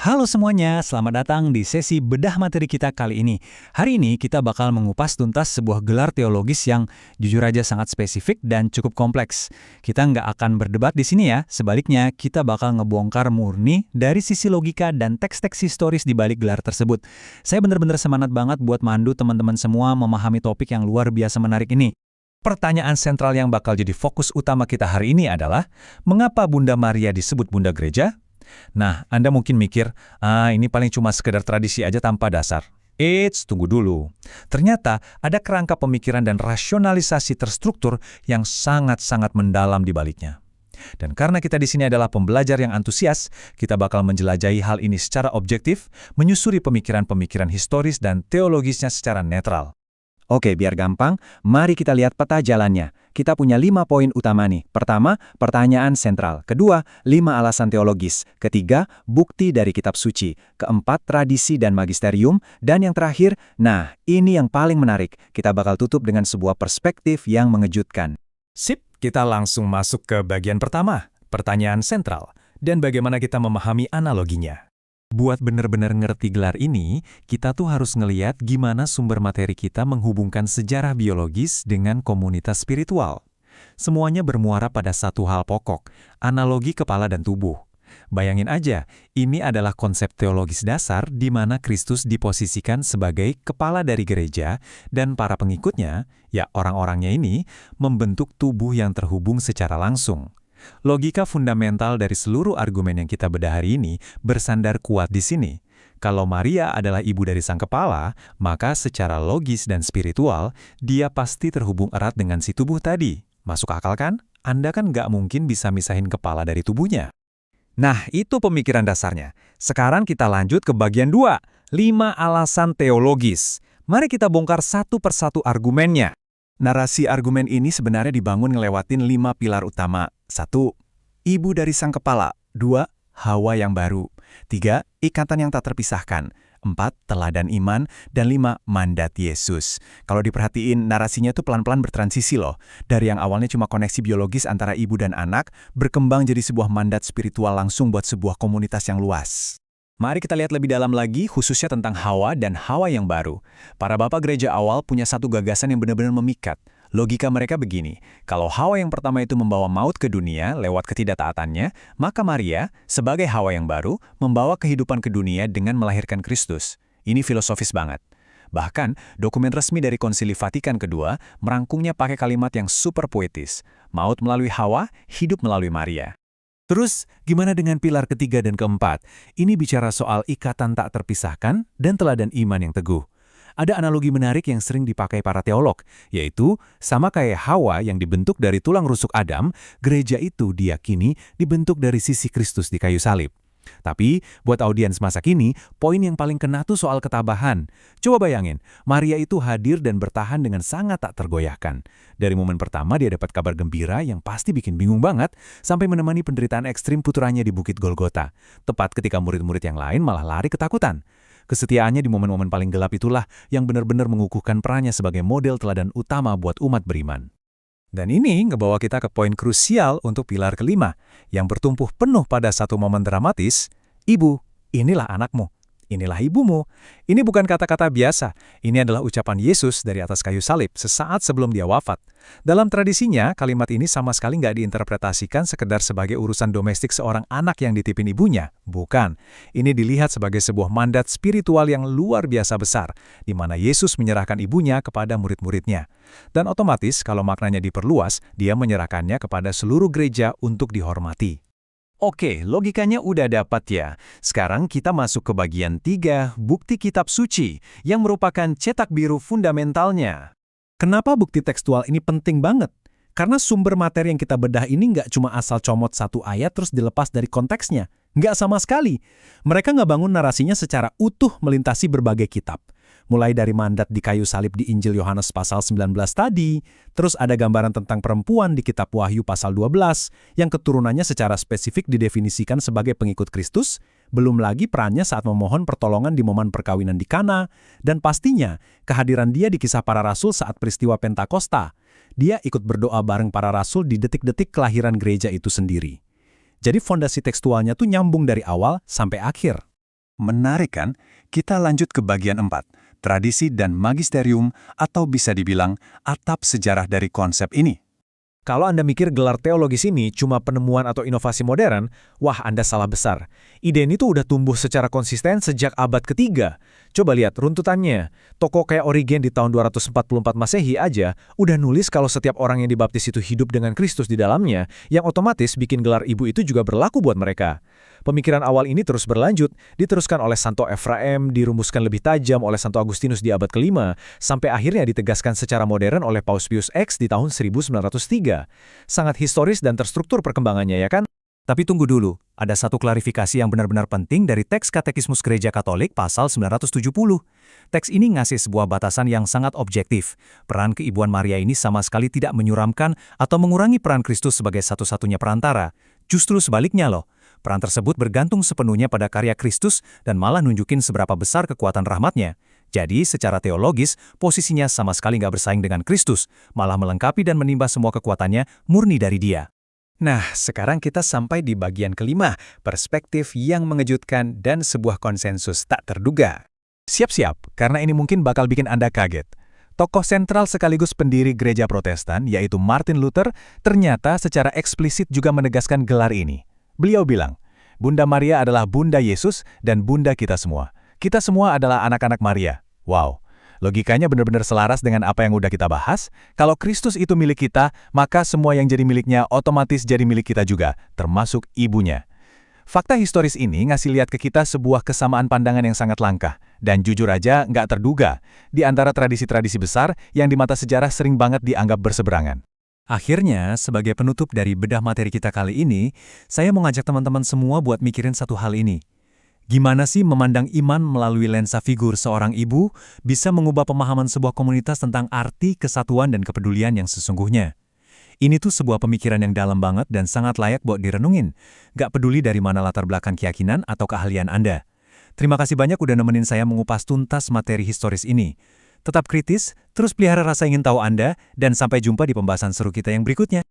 Halo semuanya, selamat datang di sesi bedah materi kita kali ini. Hari ini kita bakal mengupas tuntas sebuah gelar teologis yang jujur aja sangat spesifik dan cukup kompleks. Kita nggak akan berdebat di sini ya, sebaliknya kita bakal ngebongkar murni dari sisi logika dan teks-teks historis di balik gelar tersebut. Saya bener-bener semangat banget buat mandu teman-teman semua memahami topik yang luar biasa menarik ini. Pertanyaan sentral yang bakal jadi fokus utama kita hari ini adalah, mengapa Bunda Maria disebut Bunda Gereja? Nah, Anda mungkin mikir, ini paling cuma sekedar tradisi aja tanpa dasar. Eits, tunggu dulu. Ternyata ada kerangka pemikiran dan rasionalisasi terstruktur yang sangat-sangat mendalam di baliknya. Dan karena kita di sini adalah pembelajar yang antusias, kita bakal menjelajahi hal ini secara objektif, menyusuri pemikiran-pemikiran historis dan teologisnya secara netral. Oke, biar gampang, mari kita lihat peta jalannya. Kita punya 5 poin utama nih. Pertama, pertanyaan sentral. Kedua, 5 alasan teologis. Ketiga, bukti dari kitab suci. Keempat, tradisi dan magisterium. Dan yang terakhir, nah, ini yang paling menarik. Kita bakal tutup dengan sebuah perspektif yang mengejutkan. Sip, kita langsung masuk ke bagian pertama, pertanyaan sentral, dan bagaimana kita memahami analoginya. Buat benar-benar ngerti gelar ini, kita tuh harus ngeliat gimana sumber materi kita menghubungkan sejarah biologis dengan komunitas spiritual. Semuanya bermuara pada satu hal pokok, analogi kepala dan tubuh. Bayangin aja, ini adalah konsep teologis dasar di mana Kristus diposisikan sebagai kepala dari gereja dan para pengikutnya, ya orang-orangnya ini, membentuk tubuh yang terhubung secara langsung. Logika fundamental dari seluruh argumen yang kita bedah hari ini bersandar kuat di sini. Kalau Maria adalah ibu dari sang kepala, maka secara logis dan spiritual, dia pasti terhubung erat dengan si tubuh tadi. Masuk akal kan? Anda kan nggak mungkin bisa misahin kepala dari tubuhnya. Nah, itu pemikiran dasarnya. Sekarang kita lanjut ke bagian 2, 5 alasan teologis. Mari kita bongkar satu persatu argumennya. Narasi argumen ini sebenarnya dibangun ngelewatin 5 pilar utama. 1. Ibu dari sang kepala. 2. Hawa yang baru. 3. Ikatan yang tak terpisahkan. 4. Teladan iman. Dan 5. Mandat Yesus. Kalau diperhatiin, narasinya tuh pelan-pelan bertransisi loh. Dari yang awalnya cuma koneksi biologis antara ibu dan anak, berkembang jadi sebuah mandat spiritual langsung buat sebuah komunitas yang luas. Mari kita lihat lebih dalam lagi, khususnya tentang Hawa dan Hawa yang baru. Para bapak gereja awal punya satu gagasan yang benar-benar memikat. Logika mereka begini, kalau Hawa yang pertama itu membawa maut ke dunia lewat ketidaktaatannya, maka Maria, sebagai Hawa yang baru, membawa kehidupan ke dunia dengan melahirkan Kristus. Ini filosofis banget. Bahkan, dokumen resmi dari Konsili Vatikan kedua merangkumnya pakai kalimat yang super poetis. Maut melalui Hawa, hidup melalui Maria. Terus, gimana dengan pilar ketiga dan keempat? Ini bicara soal ikatan tak terpisahkan dan teladan iman yang teguh. Ada analogi menarik yang sering dipakai para teolog, yaitu sama kayak Hawa yang dibentuk dari tulang rusuk Adam, gereja itu diyakini dibentuk dari sisi Kristus di kayu salib. Tapi, buat audiens masa kini, poin yang paling kena tuh soal ketabahan. Coba bayangin, Maria itu hadir dan bertahan dengan sangat tak tergoyahkan. Dari momen pertama dia dapat kabar gembira yang pasti bikin bingung banget, sampai menemani penderitaan ekstrim putranya di Bukit Golgota. Tepat ketika murid-murid yang lain malah lari ketakutan. Kesetiaannya di momen-momen paling gelap itulah yang benar-benar mengukuhkan perannya sebagai model teladan utama buat umat beriman. Dan ini ngebawa kita ke poin krusial untuk pilar kelima, yang bertumpu penuh pada satu momen dramatis, Ibu, inilah anakmu, inilah ibumu. Ini bukan kata-kata biasa, ini adalah ucapan Yesus dari atas kayu salib sesaat sebelum dia wafat. Dalam tradisinya, kalimat ini sama sekali nggak diinterpretasikan sekedar sebagai urusan domestik seorang anak yang ditipin ibunya. Bukan, ini dilihat sebagai sebuah mandat spiritual yang luar biasa besar, di mana Yesus menyerahkan ibunya kepada murid-muridnya. Dan otomatis, kalau maknanya diperluas, dia menyerahkannya kepada seluruh gereja untuk dihormati. Oke, logikanya udah dapat ya. Sekarang kita masuk ke bagian 3, bukti kitab suci, yang merupakan cetak biru fundamentalnya. Kenapa bukti tekstual ini penting banget? Karena sumber materi yang kita bedah ini nggak cuma asal comot satu ayat terus dilepas dari konteksnya. Nggak sama sekali. Mereka nggak bangun narasinya secara utuh melintasi berbagai kitab. Mulai dari mandat di kayu salib di Injil Yohanes pasal 19 tadi, terus ada gambaran tentang perempuan di kitab Wahyu pasal 12, yang keturunannya secara spesifik didefinisikan sebagai pengikut Kristus, belum lagi perannya saat memohon pertolongan di momen perkawinan di Kana, dan pastinya kehadiran dia di kisah para rasul saat peristiwa Pentakosta. Dia ikut berdoa bareng para rasul di detik-detik kelahiran gereja itu sendiri. Jadi fondasi tekstualnya tuh nyambung dari awal sampai akhir. Menarik kan? Kita lanjut ke bagian 4, tradisi dan magisterium atau bisa dibilang atap sejarah dari konsep ini. Kalau Anda mikir gelar teologis ini cuma penemuan atau inovasi modern, wah Anda salah besar. Ide ini tuh udah tumbuh secara konsisten sejak abad ketiga. Coba lihat runtutannya. Tokoh kayak Origen di tahun 244 Masehi aja udah nulis kalau setiap orang yang dibaptis itu hidup dengan Kristus di dalamnya, yang otomatis bikin gelar ibu itu juga berlaku buat mereka. Pemikiran awal ini terus berlanjut, diteruskan oleh Santo Efraim, dirumuskan lebih tajam oleh Santo Agustinus di abad kelima, sampai akhirnya ditegaskan secara modern oleh Paus Pius X di tahun 1903. Sangat historis dan terstruktur perkembangannya, ya kan? Tapi tunggu dulu, ada satu klarifikasi yang benar-benar penting dari teks Katekismus Gereja Katolik pasal 970. Teks ini ngasih sebuah batasan yang sangat objektif. Peran keibuan Maria ini sama sekali tidak menyuramkan atau mengurangi peran Kristus sebagai satu-satunya perantara. Justru sebaliknya loh, peran tersebut bergantung sepenuhnya pada karya Kristus dan malah nunjukin seberapa besar kekuatan rahmatnya. Jadi, secara teologis, posisinya sama sekali nggak bersaing dengan Kristus, malah melengkapi dan menimba semua kekuatannya murni dari Dia. Nah, sekarang kita sampai di bagian kelima, perspektif yang mengejutkan dan sebuah konsensus tak terduga. Siap-siap, karena ini mungkin bakal bikin Anda kaget. Tokoh sentral sekaligus pendiri gereja Protestan, yaitu Martin Luther, ternyata secara eksplisit juga menegaskan gelar ini. Beliau bilang, Bunda Maria adalah Bunda Yesus dan Bunda kita semua. Kita semua adalah anak-anak Maria. Wow, logikanya benar-benar selaras dengan apa yang udah kita bahas. Kalau Kristus itu milik kita, maka semua yang jadi miliknya otomatis jadi milik kita juga, termasuk ibunya. Fakta historis ini ngasih lihat ke kita sebuah kesamaan pandangan yang sangat langka, dan jujur aja nggak terduga, di antara tradisi-tradisi besar yang di mata sejarah sering banget dianggap berseberangan. Akhirnya, sebagai penutup dari bedah materi kita kali ini, saya mau ngajak teman-teman semua buat mikirin satu hal ini. Gimana sih memandang iman melalui lensa figur seorang ibu bisa mengubah pemahaman sebuah komunitas tentang arti, kesatuan, dan kepedulian yang sesungguhnya? Ini tuh sebuah pemikiran yang dalam banget dan sangat layak buat direnungin. Gak peduli dari mana latar belakang keyakinan atau keahlian Anda. Terima kasih banyak udah nemenin saya mengupas tuntas materi historis ini. Tetap kritis, terus pelihara rasa ingin tahu Anda, dan sampai jumpa di pembahasan seru kita yang berikutnya.